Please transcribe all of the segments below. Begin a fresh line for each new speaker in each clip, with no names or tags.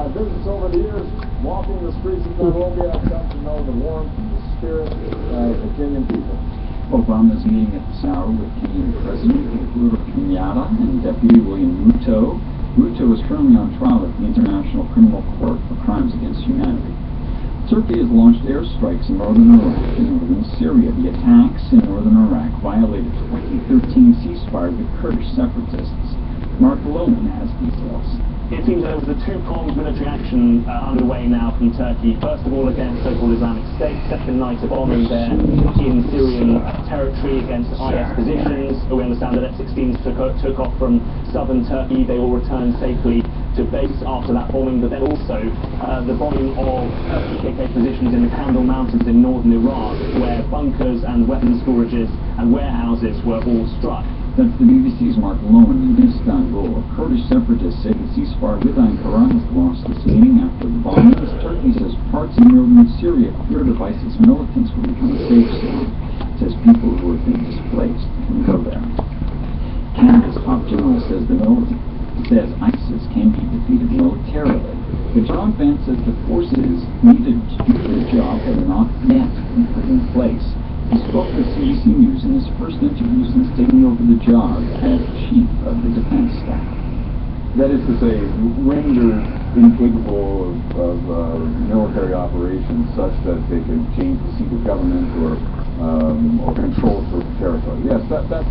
business over the years, walking the streets of Colombia, I've come to know the warmth and the spirit of the Kenyan people.
Obama's meeting at this hour with Kenyan President Uhuru Kenyatta and Deputy William Ruto. Ruto is currently on trial at the International Criminal Court for crimes against humanity. Turkey has launched airstrikes in northern Iraq and northern Syria. The attacks in northern Iraq violated 2013 ceasefire with Kurdish separatists. Mark Lowen has details.
It seems there was a two-pronged military action underway now from Turkey. First of all against so-called Islamic State, second night of bombing there in Syrian territory against IS positions. We understand that F-16s took off from southern Turkey. They all returned safely to base after that bombing, but then also the bombing of PKK positions in the Kandil Mountains in northern Iraq, where bunkers and weapons storages and warehouses were all struck.
That's the BBC's Mark Lowen in Istanbul. Kurdish separatists say the ceasefire with Ankara has lost this meeting after the bombings. Turkey says parts of northern Syria cleared of ISIS militants will become a safe zone. It says people who have been displaced can go there. Canada's top general says ISIS can be defeated militarily. But John Vance says the forces needed to do their job that are not yet put in place. He spoke with CBC News in his first interview since taking over the job as Chief of the Defense Staff.
That is to say, when they're incapable of military operations such that they can change the seat of government or control certain territory. Yes, that's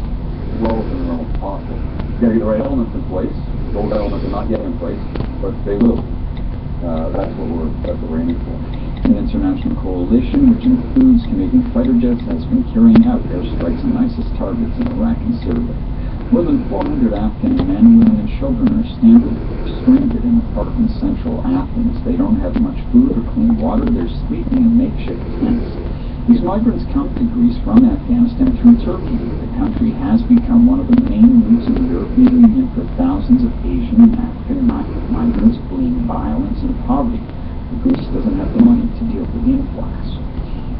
well within the realm of possible. You got to get the right elements in place. Those elements are not yet in place, but they will. That's what we're aiming for.
An international coalition, which includes Canadian fighter jets, has been carrying out airstrikes on ISIS targets in Iraq and Syria. More than 400 Afghan men, women, and children are stranded in a park in central Athens. They don't have much food or clean water. They're sleeping in makeshift tents. These migrants come to Greece from Afghanistan through Turkey. The country has become one of the main routes in the European Union for thousands of Asian and African migrants fleeing violence and poverty. Greece doesn't have the money to deal with the influx.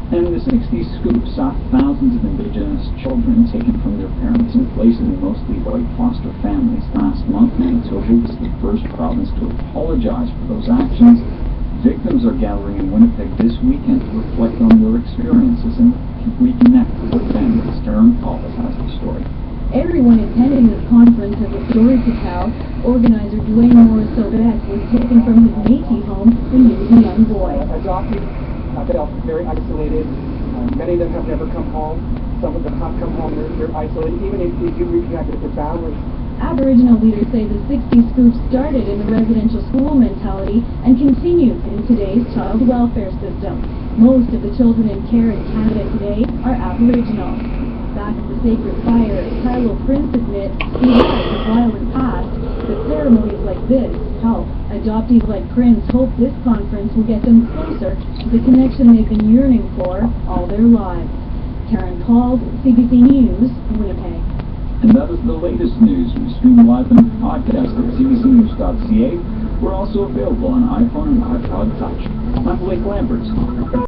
And the 60s scoop saw thousands of indigenous children taken from their parents and placed in mostly white foster families. Last month, Manitoba was the first province to apologize for those actions. Victims are gathering in Winnipeg this weekend to reflect on their experiences and reconnect with their families. Karen Paulus has the story.
Everyone attending this conference has a story to tell. Organizer Dwayne Morris-Sauvet was taken from his Métis home when he was a young boy.
Adopted, felt very isolated. Many of them have never come home. Some of them have come home, they're isolated, even if they do reconnect with their families.
Aboriginal leaders say the 60s group started in the residential school mentality and continues in today's child welfare system. Most of the children in care in Canada today are Aboriginal. Back at the Sacred Fire, Kylo Prince admits he has a violent past, but ceremonies like this help. Adoptees like Prince hope this conference will get them closer to the connection they've been yearning for all their lives. Karen Paul, CBC News, Winnipeg.
And that is the latest news. We stream live on podcast at cbcnews.ca. We're also available on iPhone and iPod Touch. I'm Blake Lambert.